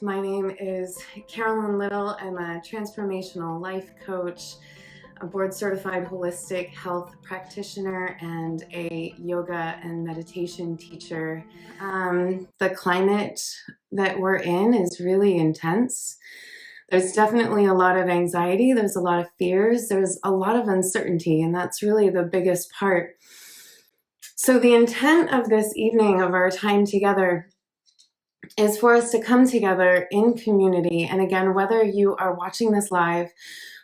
My name is Carolyn Little. I'm a Transformational Life Coach, a board-certified Holistic Health Practioner, and a yoga and meditation teacher. The climate that we're in is really intense. There's definitely a lot of anxiety. There's a lot of fears. There's a lot of uncertainty, and that's really the biggest part. So the intent of this evening, of our time together, is for us to come together in community. And again, whether you are watching this live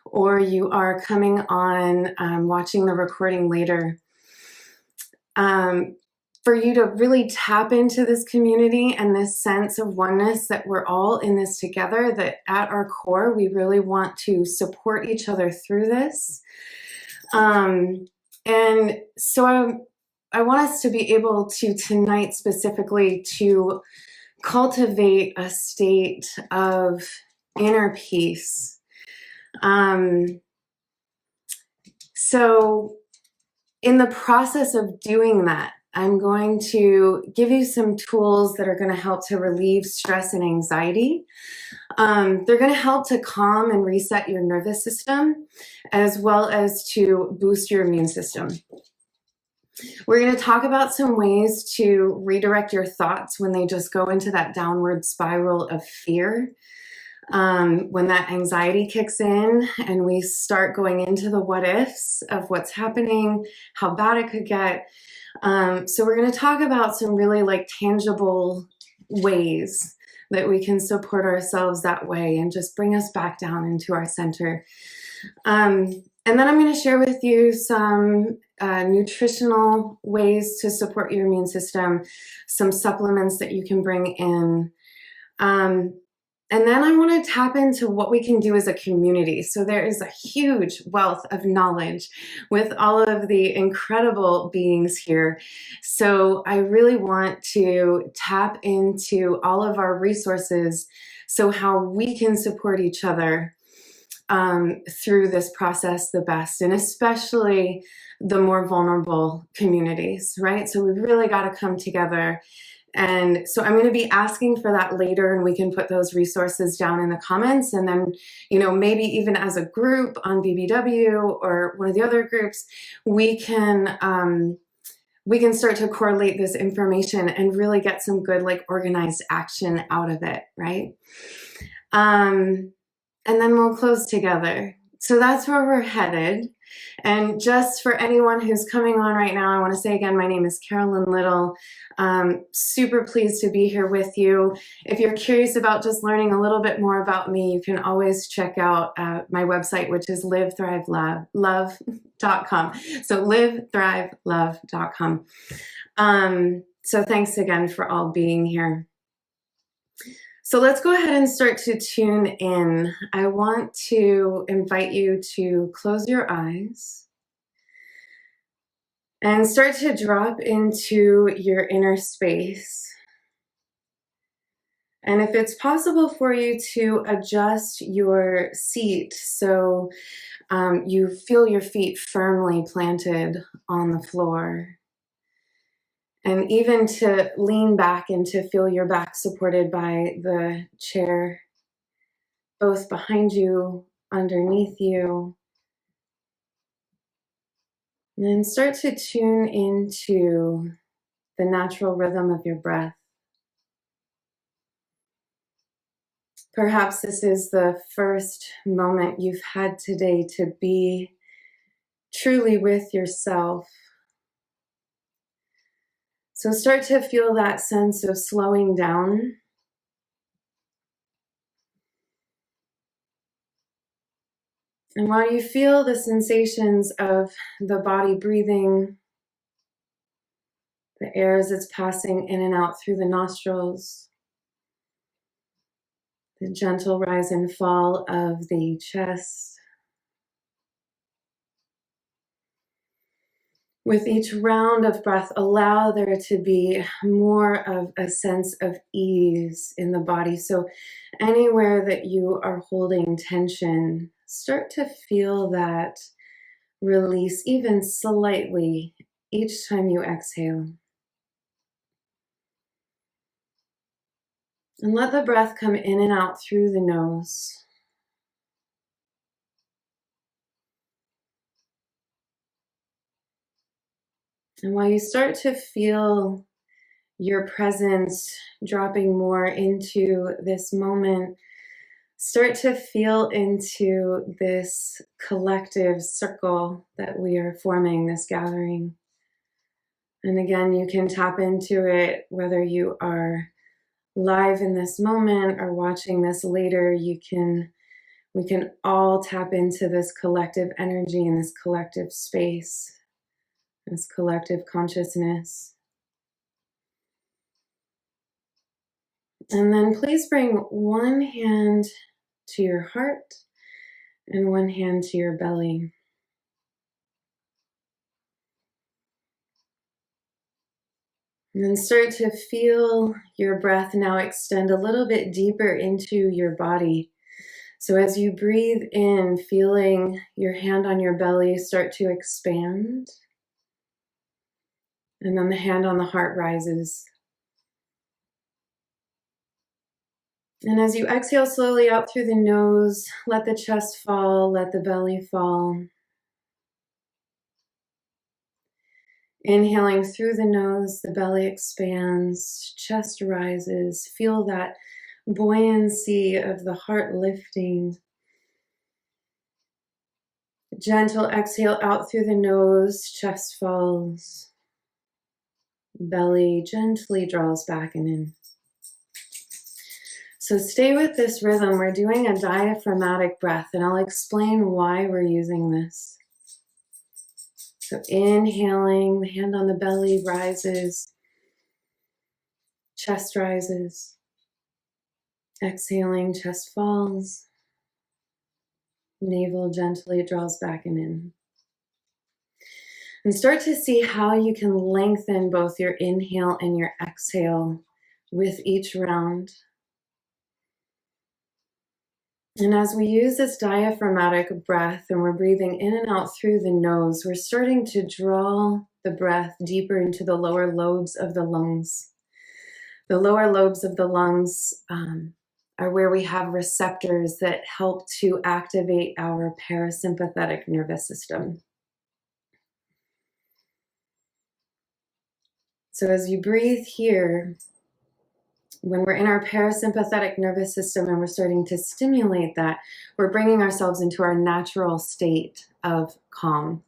or you are coming on watching the recording later, for you to really tap into this community and this sense of oneness, that we're all in this together, that at our core, we really want to support each other through this. And so I want us to be able to tonight specifically to cultivate a state of inner peace. So in the process of doing that, I'm going to give you some tools that are going to help to relieve stress and anxiety. They're going to help to calm and reset your nervous system, as well as to boost your immune system. We're going to talk about some ways to redirect your thoughts when they just go into that downward spiral of fear. When that anxiety kicks in and we start going into the what ifs of what's happening, how bad it could get. So we're going to talk about some really tangible ways that we can support ourselves that way and just bring us back down into our center. And then I'm going to share with you some nutritional ways to support your immune system, some supplements that you can bring in. And then I want to tap into what we can do as a community. So there is a huge wealth of knowledge with all of the incredible beings here. So I really want to tap into all of our resources, so how we can support each other through this process the best, and especially the more vulnerable communities, right? So we've really got to come together. And so I'm going to be asking for that later, and we can put those resources down in the comments. And then, maybe even as a group on BBW or one of the other groups, we can start to correlate this information and really get some good, organized action out of it, right? And then we'll close together. So that's where we're headed. And just for anyone who's coming on right now, I want to say again, my name is Carolyn Little. Super pleased to be here with you. If you're curious about just learning a little bit more about me, you can always check out my website, which is livethrivelove.com. So livethrivelove.com. So thanks again for all being here. So let's go ahead and start to tune in. I want to invite you to close your eyes and start to drop into your inner space. And if it's possible for you to adjust your seat so you feel your feet firmly planted on the floor. And even to lean back and to feel your back supported by the chair, both behind you, underneath you. And then start to tune into the natural rhythm of your breath. Perhaps this is the first moment you've had today to be truly with yourself. So start to feel that sense of slowing down. And while you feel the sensations of the body breathing, the air as it's passing in and out through the nostrils, the gentle rise and fall of the chest. With each round of breath, allow there to be more of a sense of ease in the body. So anywhere that you are holding tension, start to feel that release even slightly each time you exhale. And let the breath come in and out through the nose. And while you start to feel your presence dropping more into this moment, start to feel into this collective circle that we are forming, this gathering. And again, you can tap into it whether you are live in this moment or watching this later. We can all tap into this collective energy and this collective space, this collective consciousness. And then please bring one hand to your heart and one hand to your belly. And then start to feel your breath now extend a little bit deeper into your body. So as you breathe in, feeling your hand on your belly start to expand. And then the hand on the heart rises. And as you exhale slowly out through the nose, let the chest fall, let the belly fall. Inhaling through the nose, the belly expands, chest rises. Feel that buoyancy of the heart lifting. Gentle exhale out through the nose, chest falls. Belly gently draws back and in. So stay with this rhythm. We're doing a diaphragmatic breath, and I'll explain why we're using this. So inhaling, the hand on the belly rises, chest rises. Exhaling, chest falls. Navel gently draws back and in. And start to see how you can lengthen both your inhale and your exhale with each round. And as we use this diaphragmatic breath and we're breathing in and out through the nose, we're starting to draw the breath deeper into the lower lobes of the lungs. The lower lobes of the lungs are where we have receptors that help to activate our parasympathetic nervous system. So as you breathe here, when we're in our parasympathetic nervous system and we're starting to stimulate that, we're bringing ourselves into our natural state of calm.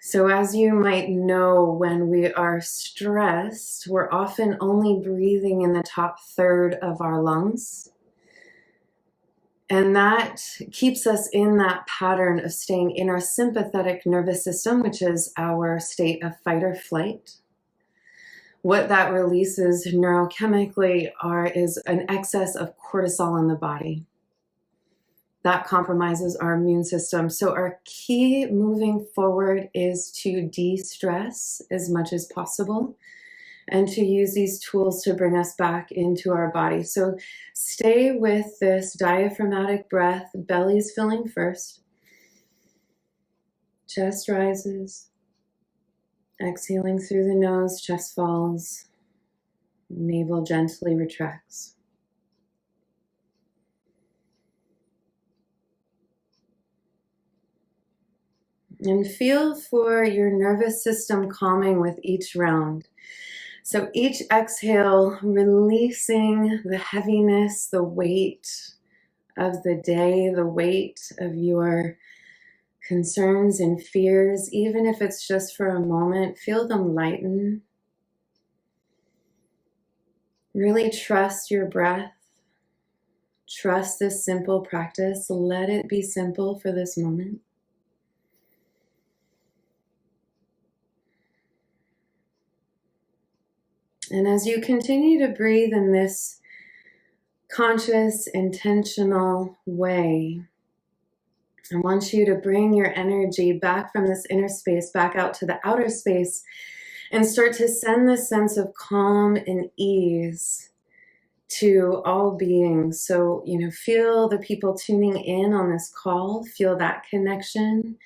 So as you might know, when we are stressed, we're often only breathing in the top third of our lungs. And that keeps us in that pattern of staying in our sympathetic nervous system, which is our state of fight or flight. What that releases neurochemically is an excess of cortisol in the body. That compromises our immune system. So our key moving forward is to de-stress as much as possible and to use these tools to bring us back into our body. So stay with this diaphragmatic breath, belly's filling first. Chest rises. Exhaling through the nose, chest falls. Navel gently retracts. And feel for your nervous system calming with each round. So each exhale, releasing the heaviness, the weight of the day, the weight of your concerns and fears, even if it's just for a moment, feel them lighten. Really trust your breath. Trust this simple practice. Let it be simple for this moment. And as you continue to breathe in this conscious, intentional way, I want you to bring your energy back from this inner space, back out to the outer space, and start to send this sense of calm and ease to all beings. So, feel the people tuning in on this call, feel that connection.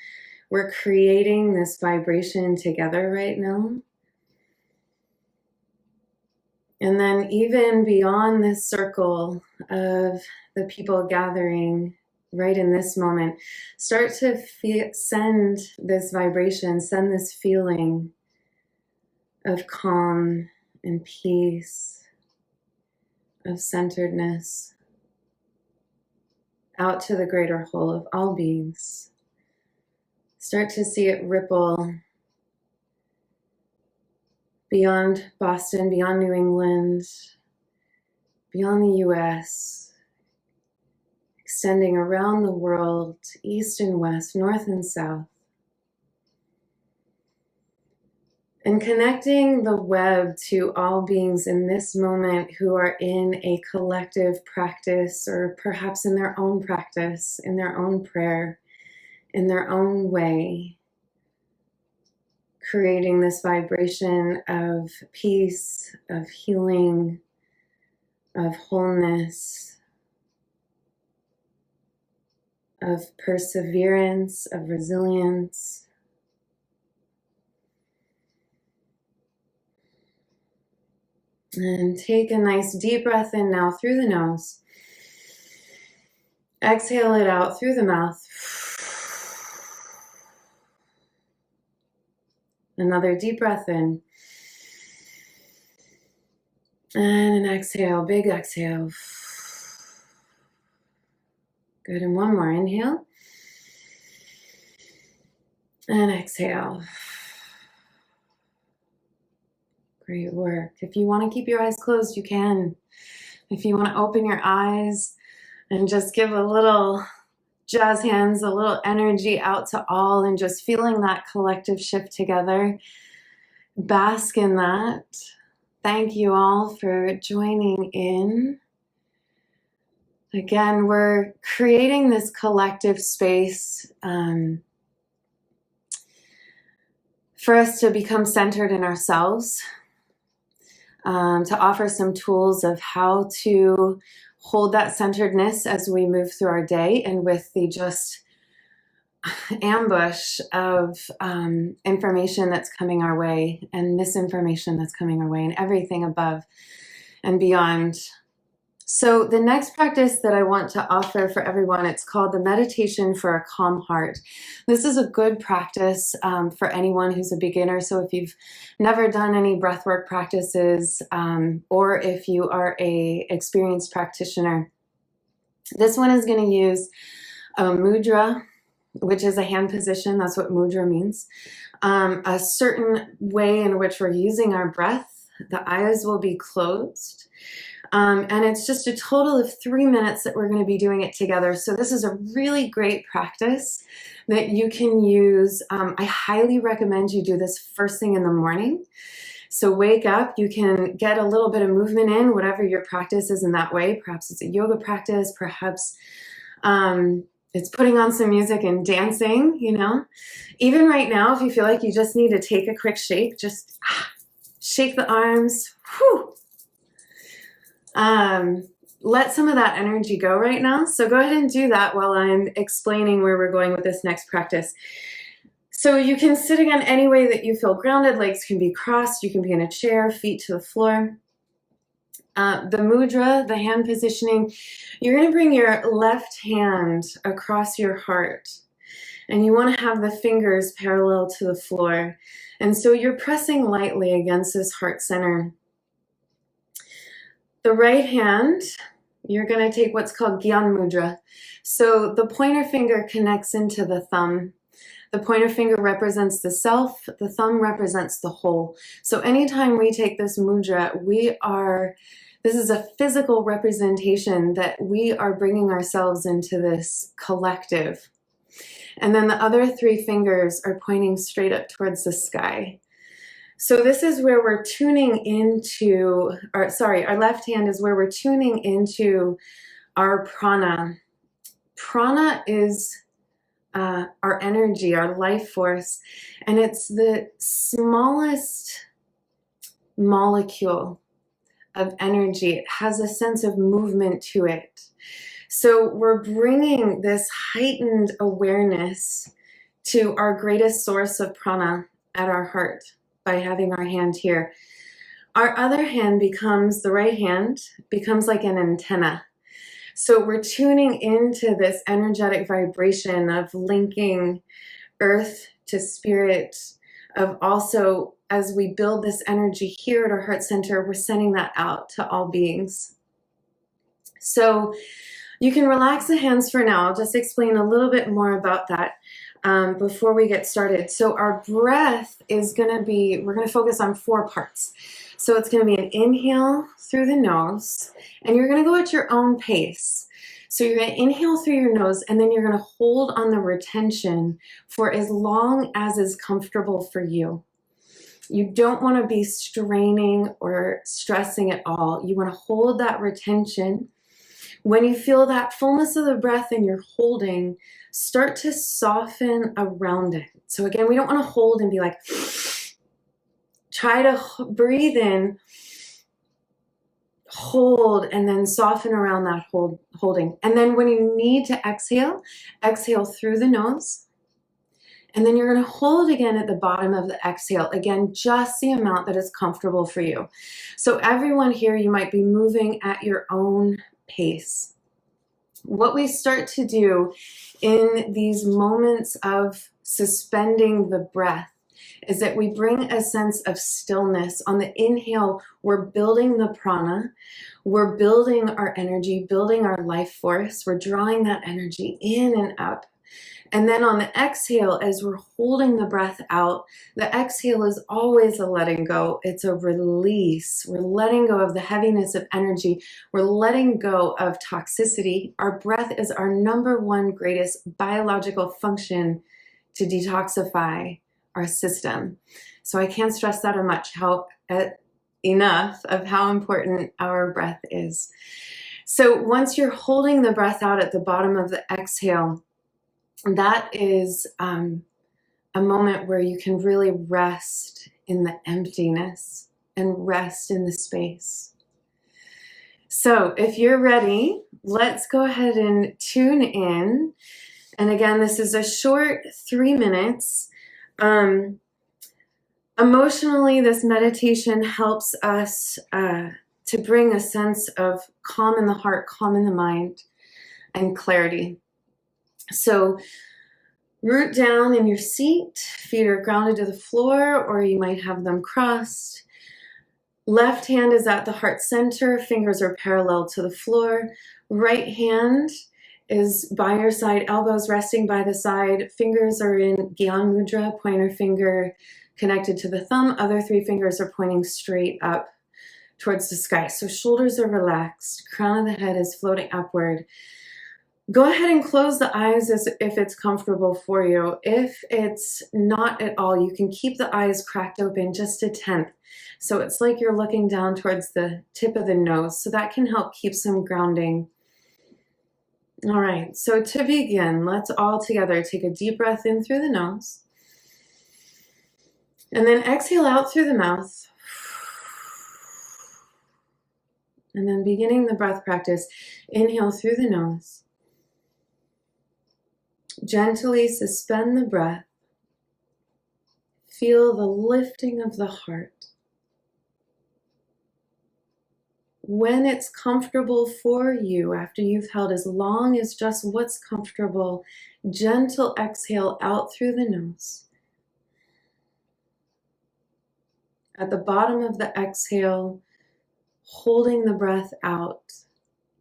We're creating this vibration together right now. And then even beyond this circle of the people gathering right in this moment, start to send this vibration, send this feeling of calm and peace, of centeredness out to the greater whole of all beings. Start to see it ripple beyond Boston, beyond New England, beyond the US, extending around the world, east and west, north and south. And connecting the web to all beings in this moment who are in a collective practice, or perhaps in their own practice, in their own prayer, in their own way, creating this vibration of peace, of healing, of wholeness, of perseverance, of resilience. And take a nice deep breath in now through the nose. Exhale it out through the mouth. Another deep breath in. And an exhale, big exhale. Good, and one more. Inhale. And exhale. Great work. If you want to keep your eyes closed, you can. If you want to open your eyes and just give a little jazz hands, a little energy out to all, and just feeling that collective shift together. Bask in that. Thank you all for joining in. Again, we're creating this collective space for us to become centered in ourselves, to offer some tools of how to hold that centeredness as we move through our day, and with the just ambush of information that's coming our way, and misinformation that's coming our way, and everything above and beyond. So the next practice that I want to offer for everyone, it's called the meditation for a calm heart. This is a good practice for anyone who's a beginner. So if you've never done any breathwork practices, or if you are a experienced practitioner, this one is going to use a mudra, which is a hand position. That's what mudra means. A certain way in which we're using our breath. The eyes will be closed. And it's just a total of 3 minutes that we're going to be doing it together. So this is a really great practice that you can use. I highly recommend you do this first thing in the morning. So wake up, you can get a little bit of movement in, whatever your practice is in that way. Perhaps it's a yoga practice, perhaps it's putting on some music and dancing, you know. Even right now, if you feel like you just need to take a quick shake, just shake the arms. Whew. Let some of that energy go right now. So go ahead and do that while I'm explaining where we're going with this next practice. So you can sit again any way that you feel grounded. Legs can be crossed. You can be in a chair, feet to the floor. The mudra, the hand positioning, you're going to bring your left hand across your heart. And you want to have the fingers parallel to the floor. And so you're pressing lightly against this heart center. The right hand, you're going to take what's called Gyan Mudra. So the pointer finger connects into the thumb. The pointer finger represents the self. The thumb represents the whole. So anytime we take this mudra, this is a physical representation that we are bringing ourselves into this collective. And then the other 3 fingers are pointing straight up towards the sky. So this is where we're tuning into, our left hand is where we're tuning into our prana. Prana is our energy, our life force, and it's the smallest molecule of energy. It has a sense of movement to it. So we're bringing this heightened awareness to our greatest source of prana at our heart by having our hand here. Our other hand becomes, the right hand becomes like an antenna. So we're tuning into this energetic vibration of linking earth to spirit, of also, as we build this energy here at our heart center, we're sending that out to all beings. So you can relax the hands for now. I'll just explain a little bit more about that before we get started. So our breath is going to be, we're going to focus on 4 parts. So it's going to be an inhale through the nose, and you're going to go at your own pace. So you're going to inhale through your nose, and then you're going to hold on the retention for as long as is comfortable for you. You don't want to be straining or stressing at all. You want to hold that retention. When you feel that fullness of the breath and you're holding, start to soften around it. So again, we don't want to hold and be like, try to breathe in, hold, and then soften around that holding. And then when you need to exhale, exhale through the nose. And then you're going to hold again at the bottom of the exhale. Again, just the amount that is comfortable for you. So everyone here, you might be moving at your own pace. What we start to do in these moments of suspending the breath is that we bring a sense of stillness. On the inhale, we're building the prana, we're building our energy, building our life force, we're drawing that energy in and up. And then on the exhale, as we're holding the breath out, the exhale is always a letting go. It's a release. We're letting go of the heaviness of energy. We're letting go of toxicity. Our breath is our number 1 greatest biological function to detoxify our system. So I can't stress that enough of how important our breath is. So once you're holding the breath out at the bottom of the exhale, that is a moment where you can really rest in the emptiness and rest in the space. So if you're ready, let's go ahead and tune in. And again, this is a short 3 minutes. Emotionally, this meditation helps us to bring a sense of calm in the heart, calm in the mind, and clarity. So root down in your seat, feet are grounded to the floor, or you might have them crossed. Left hand is at the heart center, fingers are parallel to the floor. Right hand is by your side, elbows resting by the side, fingers are in Gyan Mudra, pointer finger connected to the thumb, other 3 fingers are pointing straight up towards the sky. So shoulders are relaxed, crown of the head is floating upward. Go ahead and close the eyes as if it's comfortable for you. If it's not at all, you can keep the eyes cracked open just a tenth. So it's like you're looking down towards the tip of the nose. So that can help keep some grounding. All right, so to begin, let's all together take a deep breath in through the nose. And then exhale out through the mouth. And then beginning the breath practice, inhale through the nose. Gently suspend the breath. Feel the lifting of the heart. When it's comfortable for you, after you've held as long as just what's comfortable, gentle exhale out through the nose. At the bottom of the exhale, holding the breath out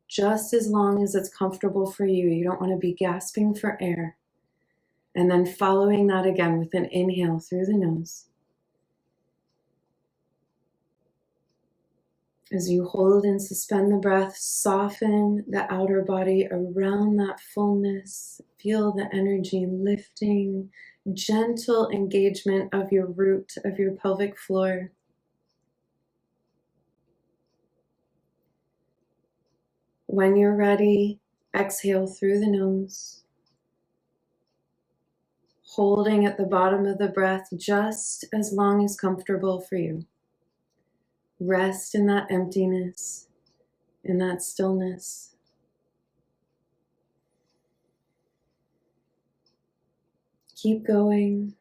just as long as it's comfortable for you. You don't want to be gasping for air. And then following that again with an inhale through the nose. As you hold and suspend the breath, soften the outer body around that fullness. Feel the energy lifting, gentle engagement of your root, of your pelvic floor. When you're ready, exhale through the nose, holding at the bottom of the breath just as long as comfortable for you. Rest in that emptiness, in that stillness. Keep going.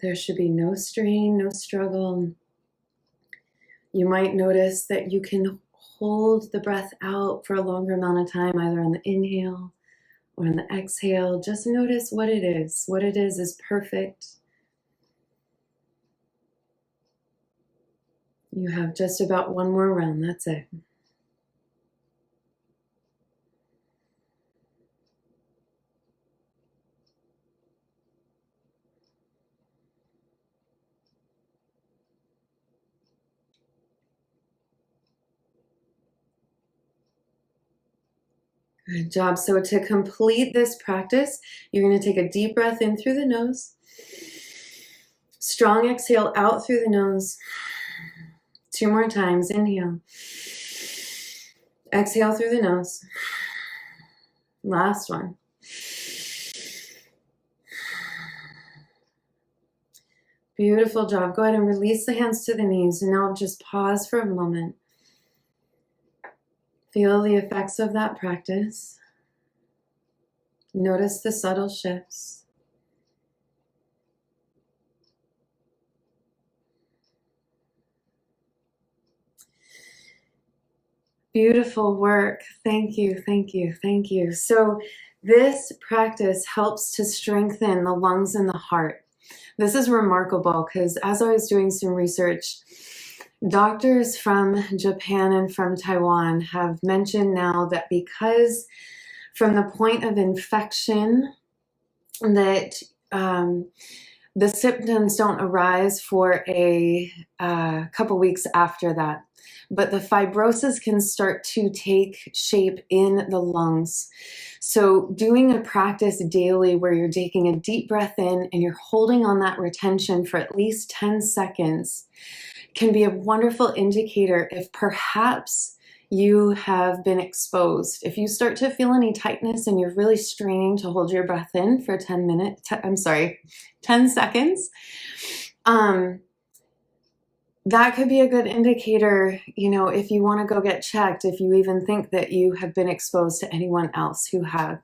There should be no strain, no struggle. You might notice that you can hold the breath out for a longer amount of time, either on the inhale or on the exhale. Just notice what it is. What it is perfect. You have just about one more round. That's it. Good job. So to complete this practice, you're going to take a deep breath in through the nose. Strong exhale out through the nose. 2 more times. Inhale. Exhale through the nose. Last one. Beautiful job. Go ahead and release the hands to the knees. And now just pause for a moment. Feel the effects of that practice. Notice the subtle shifts. Beautiful work. Thank you, thank you, thank you. So this practice helps to strengthen the lungs and the heart. This is remarkable because as I was doing some research, doctors from Japan and from Taiwan have mentioned now that because from the point of infection that the symptoms don't arise for a couple weeks after that, but the fibrosis can start to take shape in the lungs. So doing a practice daily where you're taking a deep breath in and you're holding on that retention for at least 10 seconds can be a wonderful indicator if perhaps you have been exposed. If you start to feel any tightness and you're really straining to hold your breath in for 10 seconds, that could be a good indicator, if you want to go get checked, if you even think that you have been exposed to anyone else who have.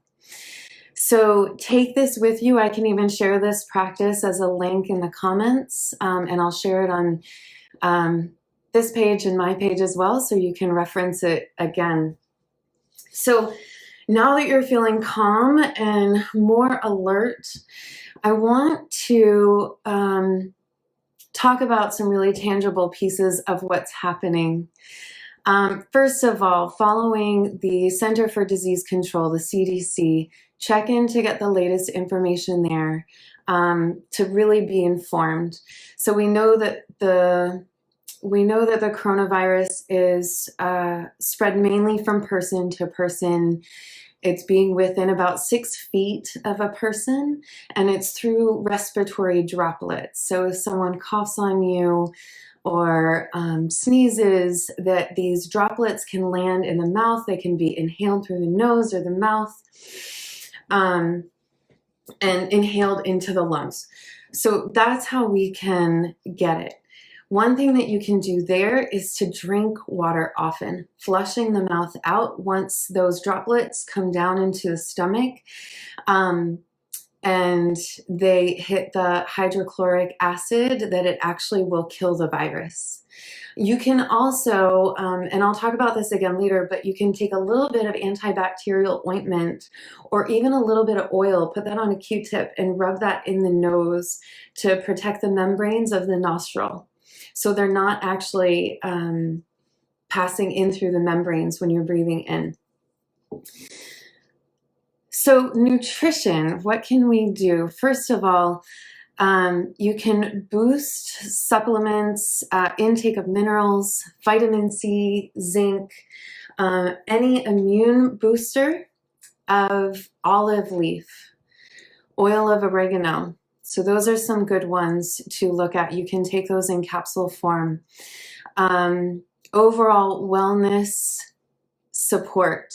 So take this with you. I can even share this practice as a link in the comments, and I'll share it on this page and my page as well, so you can reference it again. So now that you're feeling calm and more alert, I want to talk about some really tangible pieces of what's happening. First of all, following the Center for Disease Control, the CDC, check in to get the latest information there to really be informed. So we know that the coronavirus is spread mainly from person to person. It's being within about 6 feet of a person, and it's through respiratory droplets. So if someone coughs on you or sneezes, that these droplets can land in the mouth. They can be inhaled through the nose or the mouth and inhaled into the lungs. So that's how we can get it. One thing that you can do there is to drink water often, flushing the mouth out once those droplets come down into the stomach and they hit the hydrochloric acid, that it actually will kill the virus. You can also, and I'll talk about this again later, but you can take a little bit of antibacterial ointment or even a little bit of oil, put that on a Q-tip and rub that in the nose to protect the membranes of the nostril. So they're not actually passing in through the membranes when you're breathing in. So nutrition, what can we do? First of all, you can boost supplements, intake of minerals, vitamin C, zinc, any immune booster of olive leaf, oil of oregano. So those are some good ones to look at. You can take those in capsule form. Overall wellness support,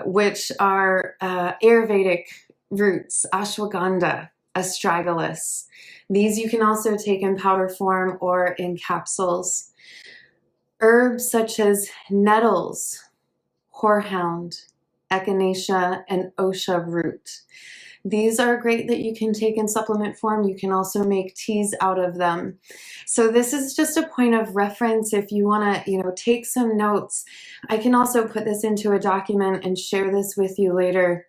which are Ayurvedic roots, ashwagandha, astragalus. These you can also take in powder form or in capsules. Herbs such as nettles, horehound, echinacea, and osha root. These are great that you can take in supplement form. You can also make teas out of them. So this is just a point of reference if you want to, take some notes. I can also put this into a document and share this with you later.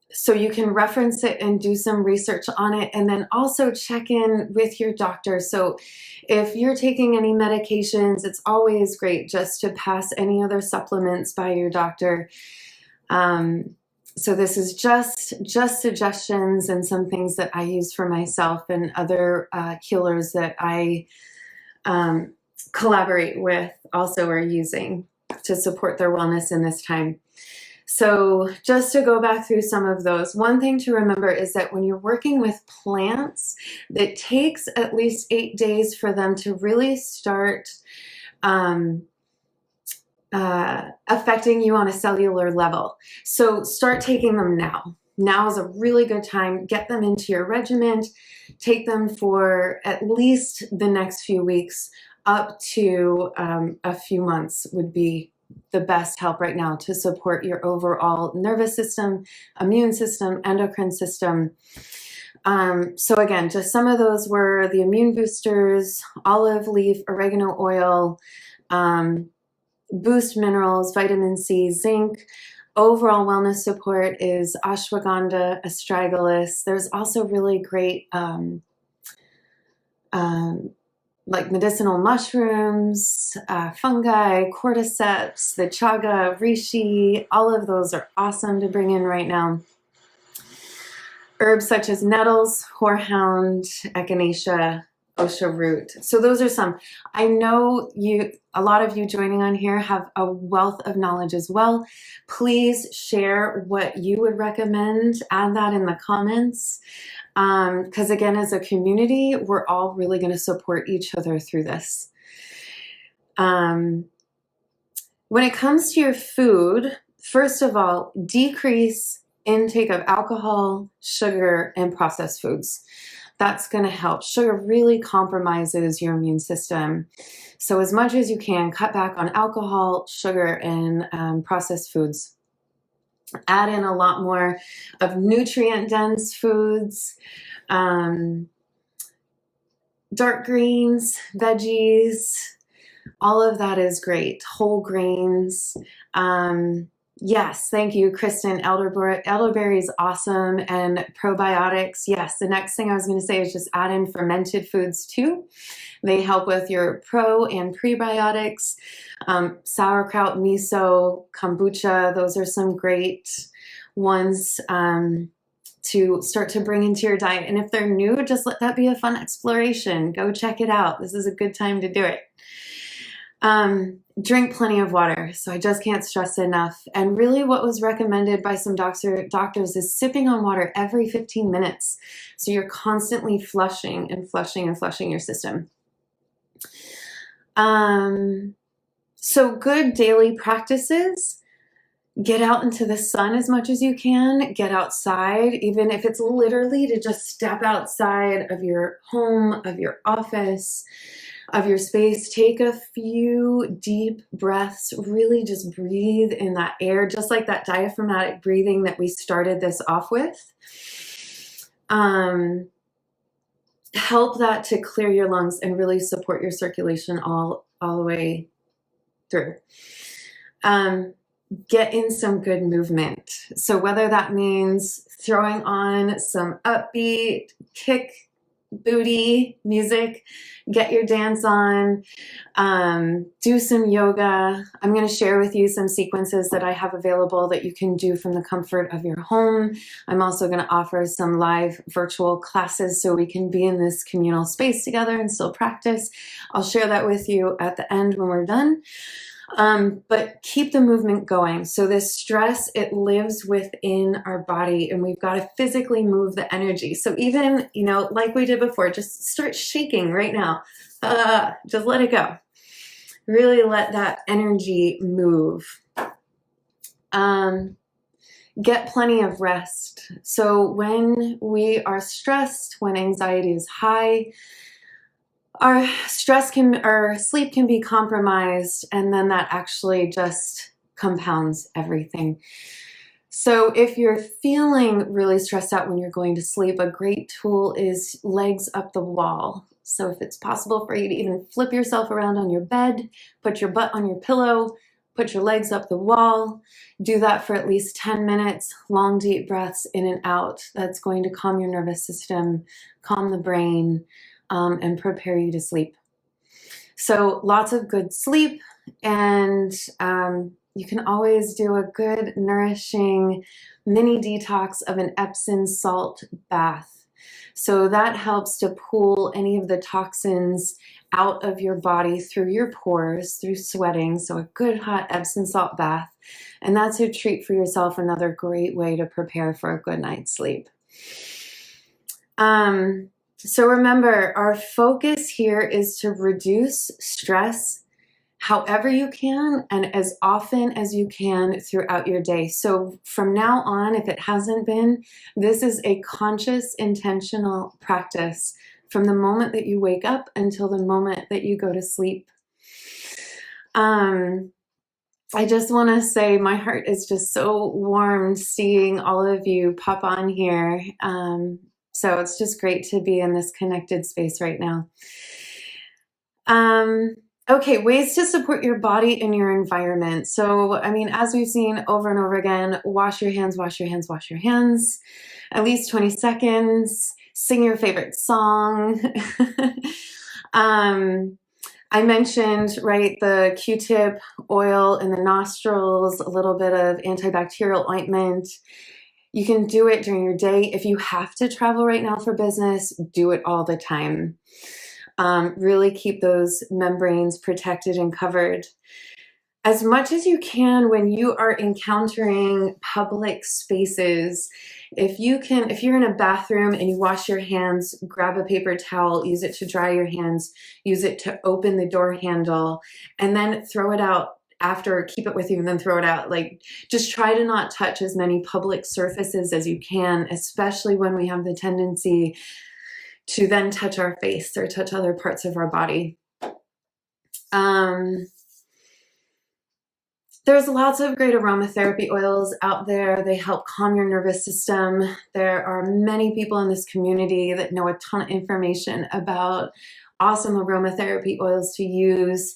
So you can reference it and do some research on it, and then also check in with your doctor. So if you're taking any medications, it's always great just to pass any other supplements by your doctor. So this is just suggestions and some things that I use for myself and other healers that I collaborate with also are using to support their wellness in this time. So just to go back through some of those, one thing to remember is that when you're working with plants, it takes at least 8 days for them to really start affecting you on a cellular level. So start taking them now. Now is a really good time. Get them into your regimen. Take them for at least the next few weeks, up to a few months would be the best help right now to support your overall nervous system, immune system, endocrine system. So again, just some of those were the immune boosters, olive leaf, oregano oil, boost minerals, vitamin C, zinc. Overall wellness support is ashwagandha, astragalus. There's also really great like medicinal mushrooms, fungi, cordyceps, the chaga, reishi, all of those are awesome to bring in right now. Herbs such as nettles, horehound, echinacea, osha root. So those are some. I know a lot of you joining on here have a wealth of knowledge as well. Please share what you would recommend. Add that in the comments. Because again, as a community, we're all really going to support each other through this. When it comes to your food, first of all, decrease intake of alcohol, sugar, and processed foods. That's going to help. Sugar really compromises your immune system. So as much as you can, cut back on alcohol, sugar, and processed foods. Add in a lot more of nutrient-dense foods, dark greens, veggies, all of that is great. Whole grains. Yes, thank you, Kristen. Elderberry is awesome. And probiotics. Yes, the next thing I was going to say is just add in fermented foods too. They help with your pro and prebiotics. Sauerkraut, miso, kombucha, those are some great ones to start to bring into your diet. And if they're new, just let that be a fun exploration. Go check it out. This is a good time to do it. Drink plenty of water. So I just can't stress enough. And really what was recommended by some doctors is sipping on water every 15 minutes. So you're constantly flushing and flushing and flushing your system. So good daily practices. Get out into the sun as much as you can. Get outside, even if it's literally to just step outside of your home, of your office, of your space. Take a few deep breaths. Really just breathe in that air, just like that diaphragmatic breathing that we started this off with. Help that to clear your lungs and really support your circulation all the way through. Get in some good movement. So whether that means throwing on some upbeat kick booty music, get your dance on, do some yoga. I'm going to share with you some sequences that I have available that you can do from the comfort of your home. I'm also going to offer some live virtual classes so we can be in this communal space together and still practice. I'll share that with you at the end when we're done. But keep the movement going. So this stress, it lives within our body and we've got to physically move the energy. So even, like we did before, just start shaking right now. Just let it go. Really let that energy move. Get plenty of rest. So when we are stressed, when anxiety is high, our sleep can be compromised, and then that actually just compounds everything. So if you're feeling really stressed out when you're going to sleep, a great tool is legs up the wall. So if it's possible for you to even flip yourself around on your bed, put your butt on your pillow, put your legs up the wall, do that for at least 10 minutes, long deep breaths in and out. That's going to calm your nervous system, calm the brain, and prepare you to sleep. So lots of good sleep, and you can always do a good, nourishing mini detox of an Epsom salt bath. So that helps to pull any of the toxins out of your body through your pores, through sweating. So a good hot Epsom salt bath. And that's a treat for yourself, another great way to prepare for a good night's sleep. So remember, our focus here is to reduce stress however you can and as often as you can throughout your day. So from now on, if it hasn't been, this is a conscious, intentional practice from the moment that you wake up until the moment that you go to sleep. I just want to say my heart is just so warmed seeing all of you pop on here. So it's just great to be in this connected space right now. Okay, ways to support your body and your environment. So, I mean, as we've seen over and over again, wash your hands, wash your hands, wash your hands, at least 20 seconds, sing your favorite song. I mentioned, right, the Q-tip oil in the nostrils, a little bit of antibacterial ointment. You can do it during your day. If you have to travel right now for business, do it all the time. Really keep those membranes protected and covered. As much as you can when you are encountering public spaces, if you're in a bathroom and you wash your hands, grab a paper towel, use it to dry your hands, use it to open the door handle, and then throw it out after, keep it with you and then throw it out. Like, just try to not touch as many public surfaces as you can, especially when we have the tendency to then touch our face or touch other parts of our body. There's lots of great aromatherapy oils out there. They help calm your nervous system. There are many people in this community that know a ton of information about awesome aromatherapy oils to use.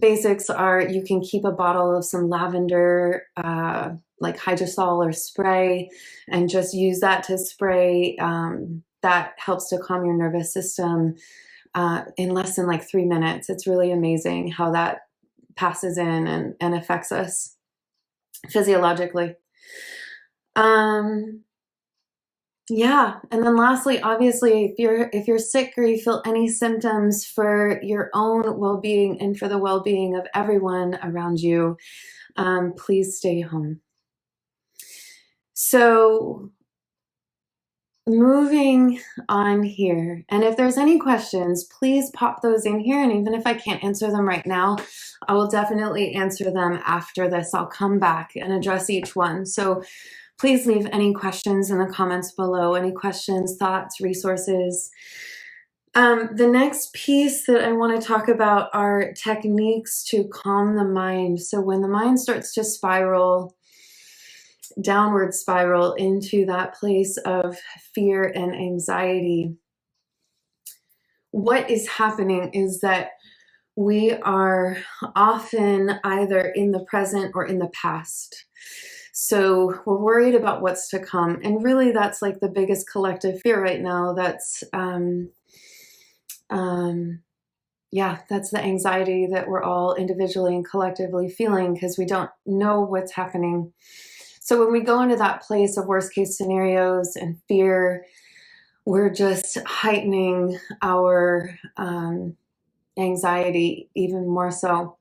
Basics are you can keep a bottle of some lavender, like hydrosol or spray, and just use that to spray. That helps to calm your nervous system in less than like 3 minutes. It's really amazing how that passes in and affects us physiologically. Yeah, and then lastly, obviously, if you're sick or you feel any symptoms, for your own well-being and for the well-being of everyone around you, please stay home. So moving on here, and if there's any questions, please pop those in here, and even if I can't answer them right now, I will definitely answer them after this. I'll come back and address each one. So please leave any questions in the comments below, any questions, thoughts, resources. The next piece that I want to talk about are techniques to calm the mind. So when the mind starts to spiral, downward spiral into that place of fear and anxiety, what is happening is that we are often either in the present or in the past. So we're worried about what's to come. And really that's like the biggest collective fear right now. That's, that's the anxiety that we're all individually and collectively feeling because we don't know what's happening. So when we go into that place of worst case scenarios and fear, we're just heightening our anxiety even more so.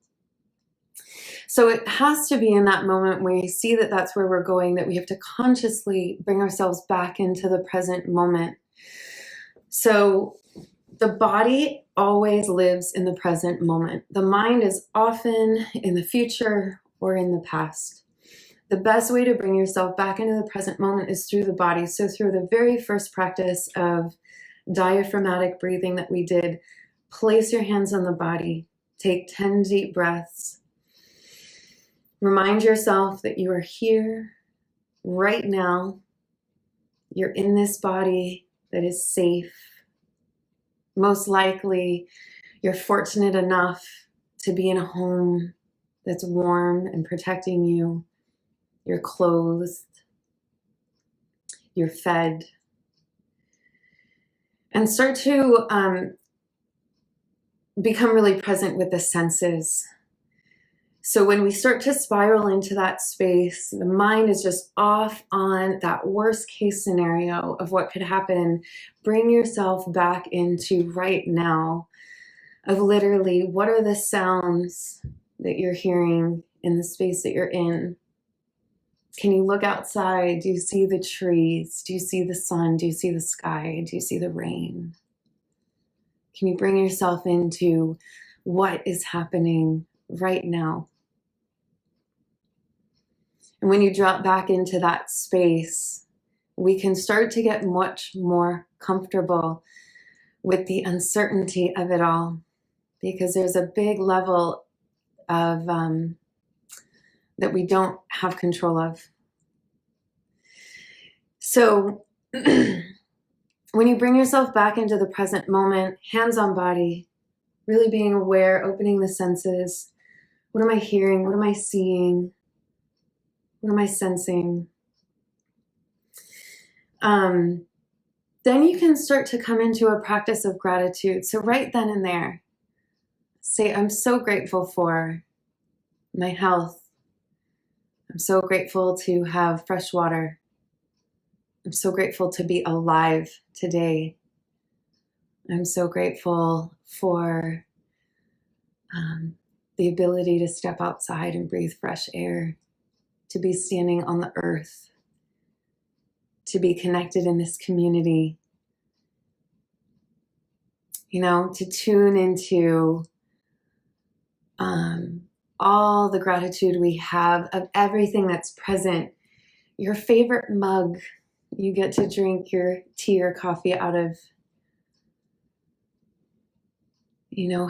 So it has to be in that moment when we see that that's where we're going, that we have to consciously bring ourselves back into the present moment. So the body always lives in the present moment. The mind is often in the future or in the past. The best way to bring yourself back into the present moment is through the body. So through the very first practice of diaphragmatic breathing that we did, place your hands on the body, take 10 deep breaths. Remind yourself that you are here right now, you're in this body that is safe. Most likely, you're fortunate enough to be in a home that's warm and protecting you. You're clothed. You're fed. And start to become really present with the senses. So when we start to spiral into that space, the mind is just off on that worst case scenario of what could happen. Bring yourself back into right now of literally what are the sounds that you're hearing in the space that you're in. Can you look outside? Do you see the trees? Do you see the sun? Do you see the sky? Do you see the rain? Can you bring yourself into what is happening right now? And when you drop back into that space, we can start to get much more comfortable with the uncertainty of it all, because there's a big level of that we don't have control of. So when you bring yourself back into the present moment, hands on body, really being aware, opening the senses. What am I hearing? What am I seeing? What am I sensing? Then you can start to come into a practice of gratitude. So right then and there, say, I'm so grateful for my health. I'm so grateful to have fresh water. I'm so grateful to be alive today. I'm so grateful for the ability to step outside and breathe fresh air, to be standing on the earth, to be connected in this community, to tune into all the gratitude we have of everything that's present. Your favorite mug you get to drink your tea or coffee out of.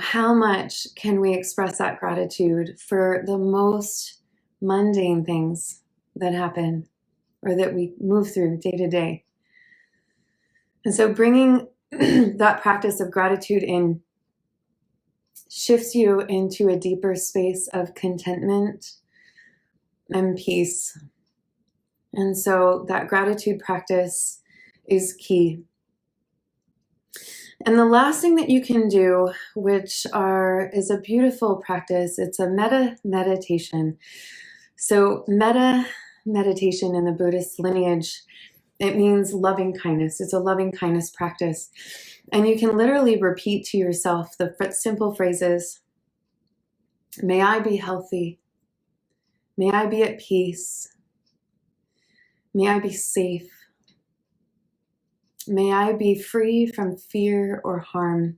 How much can we express that gratitude for the most mundane things that happen or that we move through day to day? And so bringing that practice of gratitude in shifts you into a deeper space of contentment and peace. And so that gratitude practice is key. And the last thing that you can do, which is a beautiful practice, it's a metta meditation. So metta meditation in the Buddhist lineage, it means loving kindness. It's a loving kindness practice. And you can literally repeat to yourself the simple phrases, may I be healthy. May I be at peace. May I be safe. May I be free from fear or harm.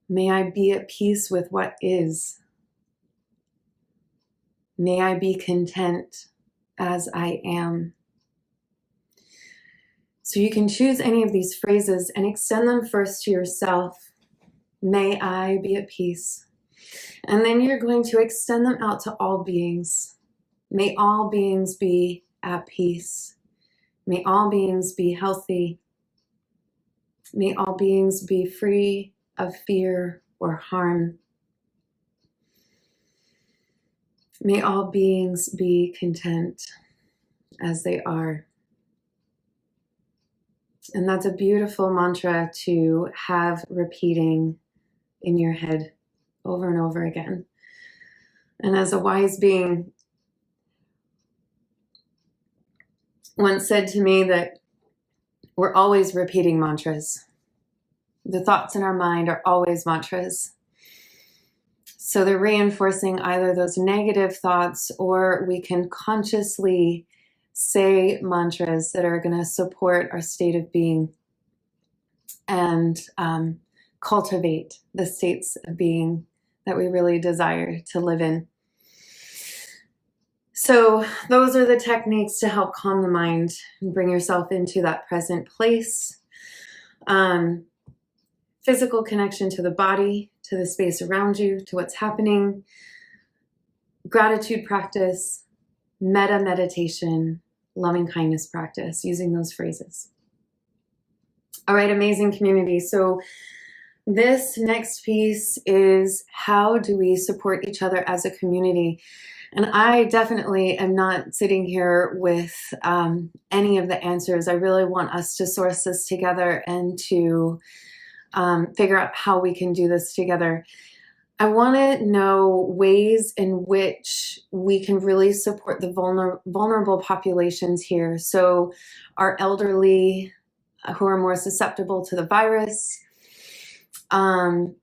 May I be at peace with what is. May I be content as I am. So you can choose any of these phrases and extend them first to yourself. May I be at peace. And then you're going to extend them out to all beings. May all beings be at peace. May all beings be healthy. May all beings be free of fear or harm. May all beings be content as they are. And that's a beautiful mantra to have repeating in your head over and over again. And as a wise being once said to me that we're always repeating mantras. The thoughts in our mind are always mantras. So they're reinforcing either those negative thoughts, or we can consciously say mantras that are going to support our state of being and cultivate the states of being that we really desire to live in. So those are the techniques to help calm the mind and bring yourself into that present place. Physical connection to the body, to the space around you, to what's happening. Gratitude practice, meta meditation, loving kindness practice, using those phrases. All right, amazing community. So this next piece is, how do we support each other as a community? And I definitely am not sitting here with any of the answers. I really want us to source this together and to figure out how we can do this together. I want to know ways in which we can really support the vulnerable populations here. So our elderly who are more susceptible to the virus,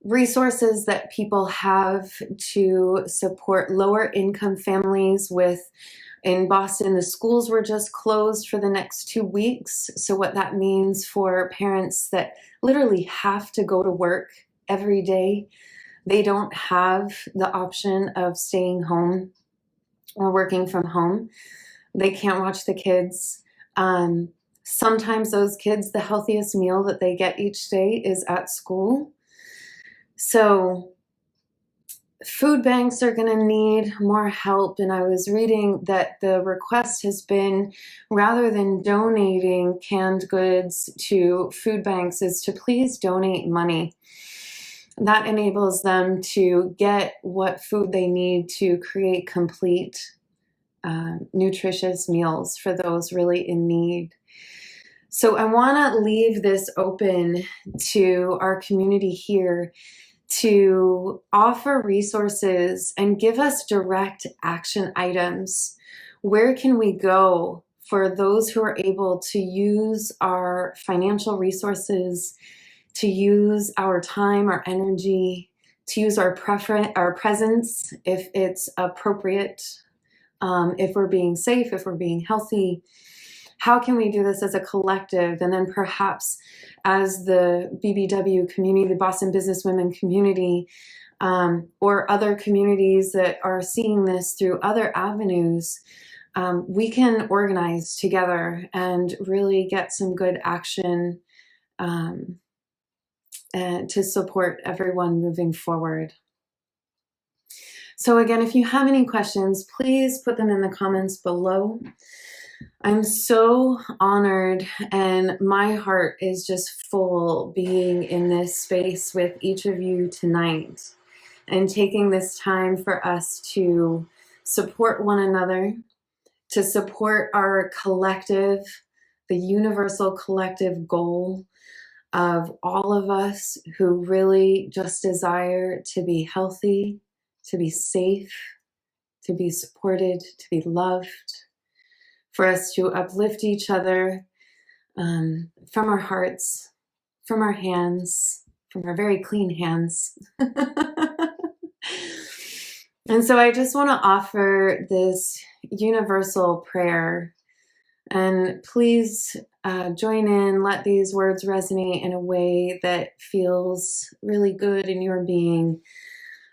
resources that people have to support lower income families in Boston, the schools were just closed for the next 2 weeks. So what that means for parents that literally have to go to work every day, they don't have the option of staying home or working from home. They can't watch the kids. Sometimes those kids, the healthiest meal that they get each day is at school. So food banks are going to need more help. And I was reading that the request has been, rather than donating canned goods to food banks, is to please donate money. That enables them to get what food they need to create complete, nutritious meals for those really in need. So I want to leave this open to our community here to offer resources and give us direct action items. Where can we go for those who are able to use our financial resources, to use our time, our energy, to use our presence if it's appropriate, if we're being safe, if we're being healthy? How can we do this as a collective? And then perhaps as the BBW community, the Boston Businesswomen community, or other communities that are seeing this through other avenues, we can organize together and really get some good action and to support everyone moving forward. So again, if you have any questions, please put them in the comments below. I'm so honored, and my heart is just full being in this space with each of you tonight and taking this time for us to support one another, to support our collective, the universal collective goal of all of us who really just desire to be healthy, to be safe, to be supported, to be loved, for us to uplift each other from our hearts, from our hands, from our very clean hands. And so I just want to offer this universal prayer. And please join in, let these words resonate in a way that feels really good in your being.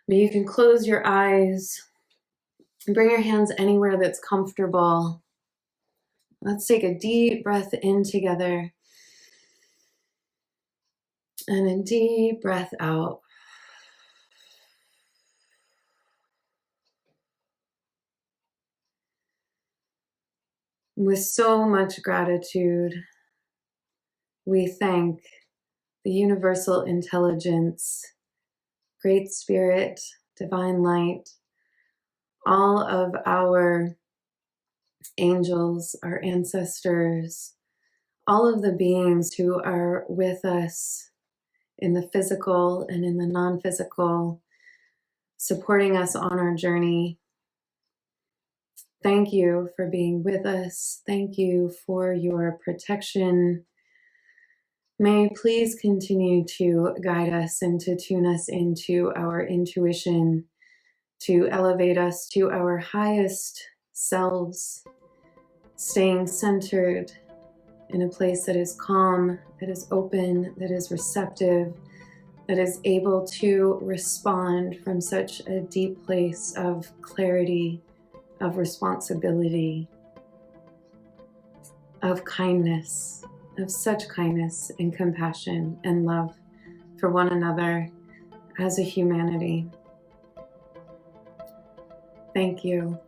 But you can close your eyes and bring your hands anywhere that's comfortable. Let's take a deep breath in together and a deep breath out. With so much gratitude, we thank the universal intelligence, Great Spirit, Divine Light, all of our angels, our ancestors, all of the beings who are with us in the physical and in the non-physical, supporting us on our journey. Thank you for being with us. Thank you for your protection. May you please continue to guide us and to tune us into our intuition, to elevate us to our highest selves, staying centered in a place that is calm, that is open, that is receptive, that is able to respond from such a deep place of clarity, of responsibility, of kindness, of such kindness and compassion and love for one another as a humanity. Thank you.